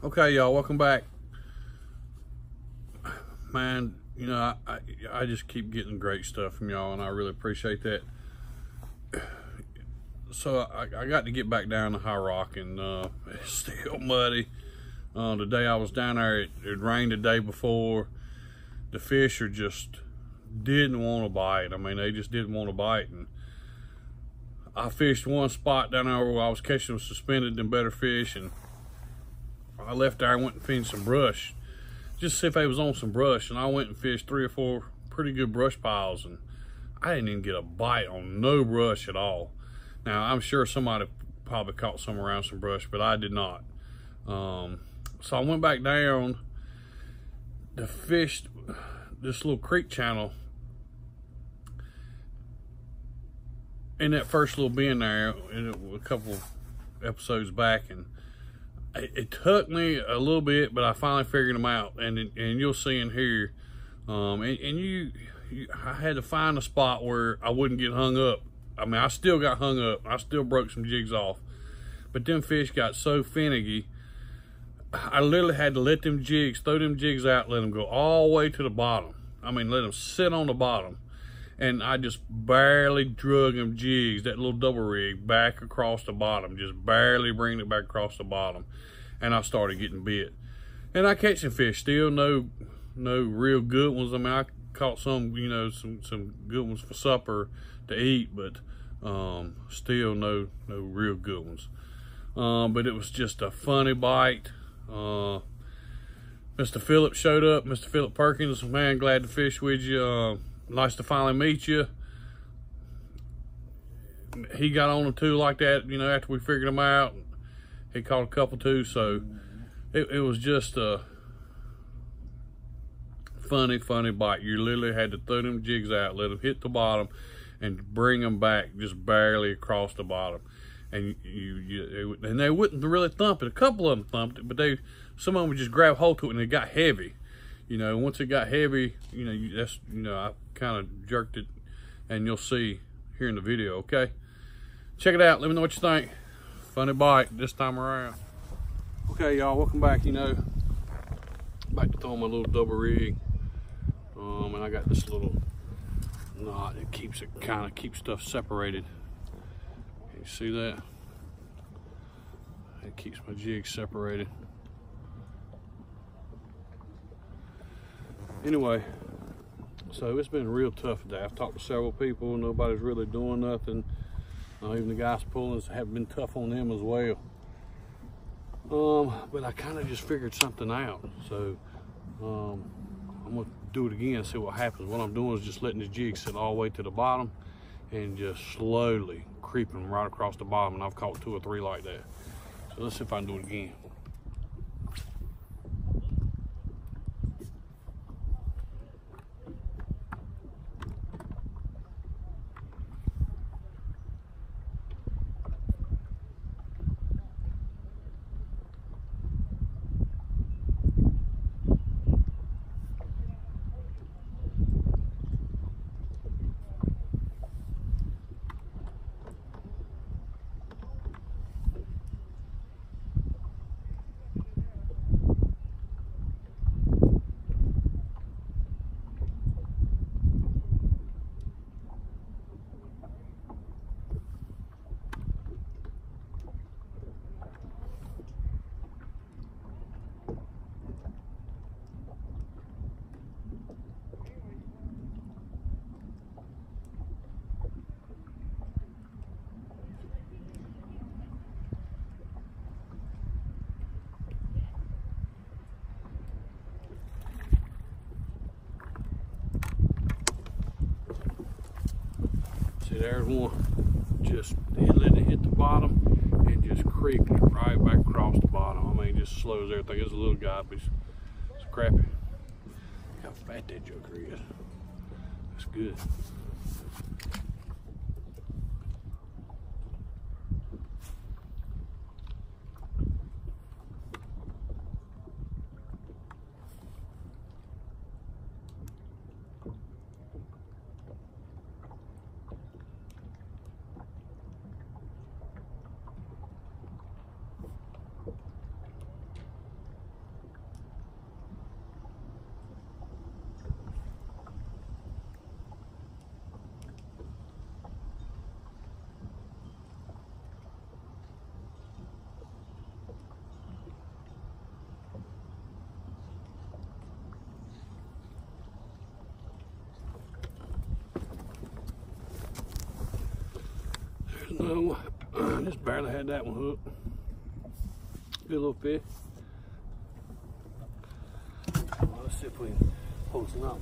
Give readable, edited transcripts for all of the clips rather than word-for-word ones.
Okay, y'all, welcome back. Man, you know, I just keep getting great stuff from y'all, and I really appreciate that. So I got to get back down to High Rock, and it's still muddy. The day I was down there, it rained the day before. The fish are just didn't want to bite. I mean, they just didn't want to bite. And I fished one spot down there where I was catching them suspended and better fish, and I left there and went and finished some brush, just to see if they was on some brush. And I went and fished 3 or 4 pretty good brush piles, and I didn't even get a bite on no brush at all. Now, I'm sure somebody probably caught some around some brush, but I did not. So I went back down to fish this little creek channel in that first little bend there a couple of episodes back, and it took me a little bit, but I finally figured them out, and you'll see in here. I had to find a spot where I wouldn't get hung up. I mean, I still got hung up. I still broke some jigs off, but them fish got so finicky, I literally had to let them jigs, throw them jigs out, let them go all the way to the bottom. I mean, let them sit on the bottom. And I just barely drug them jigs, that little double rig, back across the bottom. Just barely bringing it back across the bottom. And I started getting bit. And I catch some fish still, no real good ones. I mean, I caught some, you know, some good ones for supper to eat, but still no real good ones. But it was just a funny bite. Mr. Phillip showed up, Mr. Phillip Perkins. Man, glad to fish with you. Nice to finally meet you. He got on them too like that, you know, after we figured them out. He caught a couple too, so it was just a funny bite. You literally had to throw them jigs out, let them hit the bottom, and bring them back just barely across the bottom. And and they wouldn't really thump it. A couple of them thumped it, but some of them would just grab hold to it, and it got heavy. You know, once it got heavy, you know, I kind of jerked it, and you'll see here in the video, okay? Check it out. Let me know what you think. Funny bite this time around. Okay, y'all, welcome back. You know, back to throwing my little double rig. And I got this little knot that kind of keeps stuff separated. Can you see that? It keeps my jig separated. Anyway, so it's been real tough today. I've talked to several people. Nobody's really doing nothing. Even the guys pulling have been tough on them as well. But I kind of just figured something out. So I'm gonna do it again and see what happens. What I'm doing is just letting the jig sit all the way to the bottom and just slowly creeping right across the bottom. And I've caught 2 or 3 like that. So let's see if I can do it again. See, there's one. Just letting it hit the bottom and just creeping it right back across the bottom. I mean, it just slows everything. It's a little guy, but it's crappy. Look how fat that joker is. That's good. another one. Just barely had that one hooked. Good little fish. Well, let's see if we can pull some up.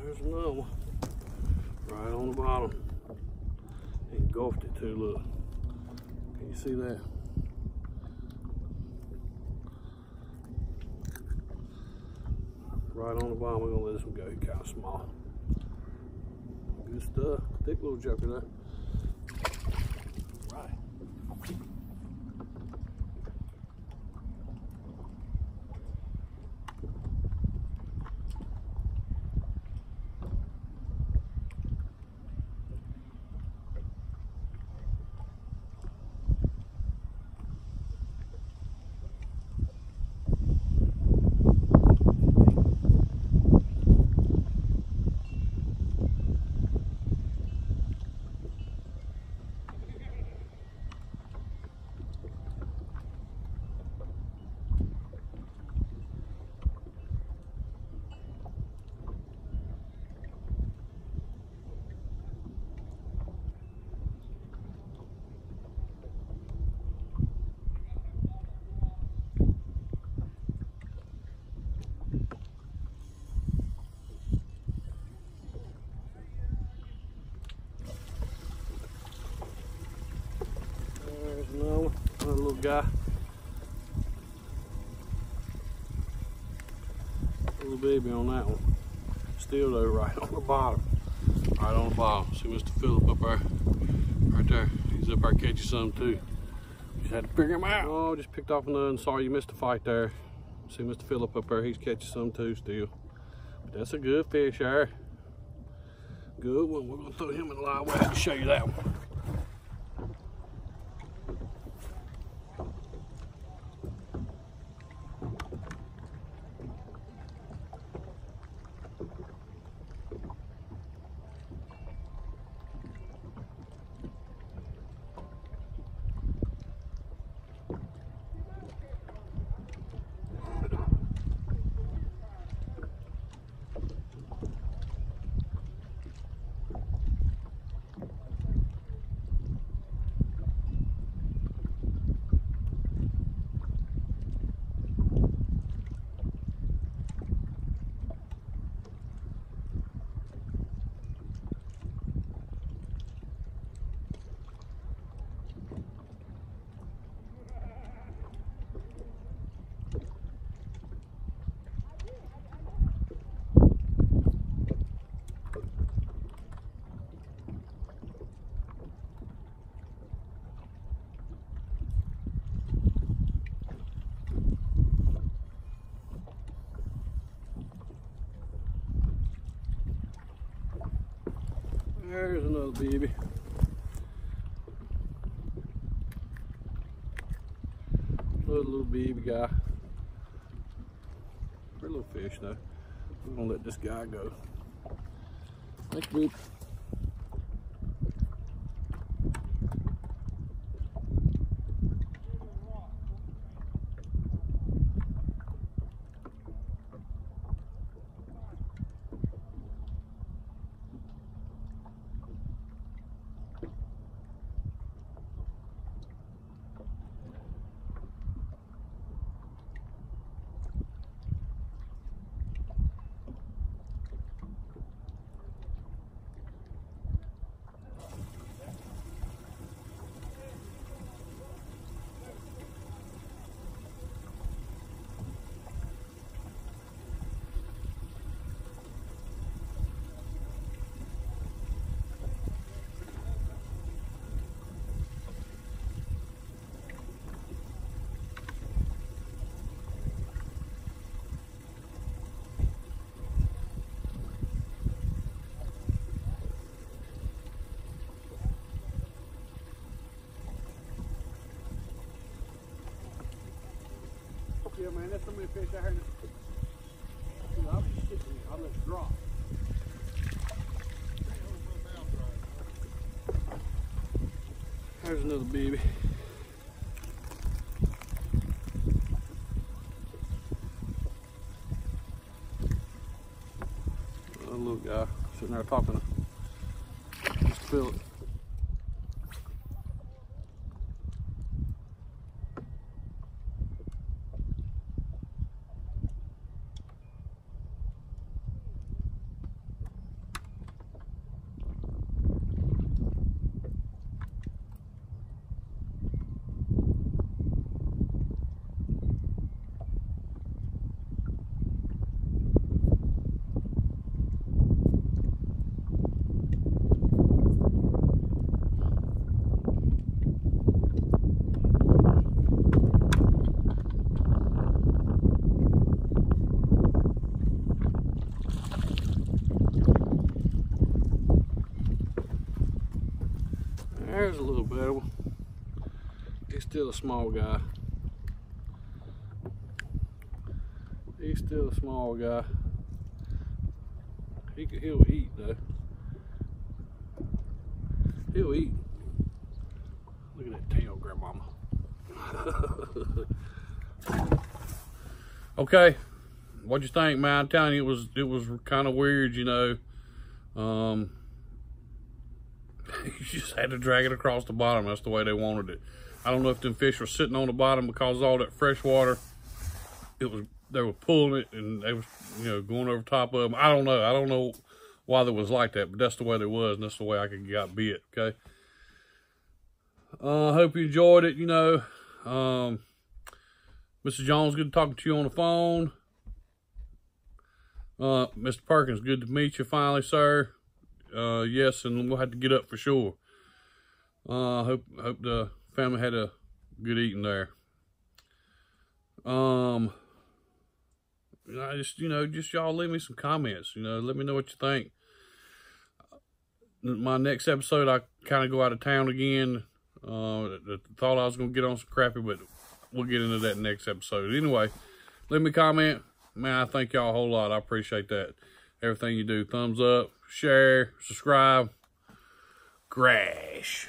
There's another one right on the bottom. Engulfed it too, look. Can you see that? Right on the bottom. We're gonna let this one go. He's kind of small. Good stuff. Thick little joker there. Right. Another little guy. Little baby on that one. Still though, right on the bottom. Right on the bottom. See Mr. Phillip up there. Right there. He's up there catching some too. Just had to figure him out. Oh, just picked off another. Sorry you missed the fight there. See Mr. Phillip up there. He's catching some too still. But that's a good fish there. Good one. We're gonna throw him in the live well to show you that one. There's another baby. Another little baby guy. Pretty little fish though. We're gonna let this guy go. Thanks, dude. Yeah, man, there's so many fish out here. I'll just sit here. I'll let it drop. There's another baby. A little guy sitting there talking to Mr. Phillips. There's a little better one. He's still a small guy. He's still a small guy. He'll eat though. He'll eat. Look at that tail, grandmama. Okay, what'd you think, man? I'm telling you, it was kind of weird, you know. You just had to drag it across the bottom. That's the way they wanted it. I don't know if them fish were sitting on the bottom because of all that fresh water. They were pulling it and they was, you know, going over top of them. I don't know. I don't know why they was like that, but that's the way they was, and that's the way I got bit. Okay. I hope you enjoyed it. You know, Mr. Jones, good talking to you on the phone. Mr. Perkins, good to meet you finally, sir. Yes, and we'll have to get up for sure. Hope the family had a good eating there. Just y'all leave me some comments. You know, let me know what you think. My next episode, I kind of go out of town again. Thought I was gonna get on some crappie, but we'll get into that next episode. Anyway, leave me a comment. Man, I thank y'all a whole lot. I appreciate that. Everything you do, thumbs up, share, subscribe, crash.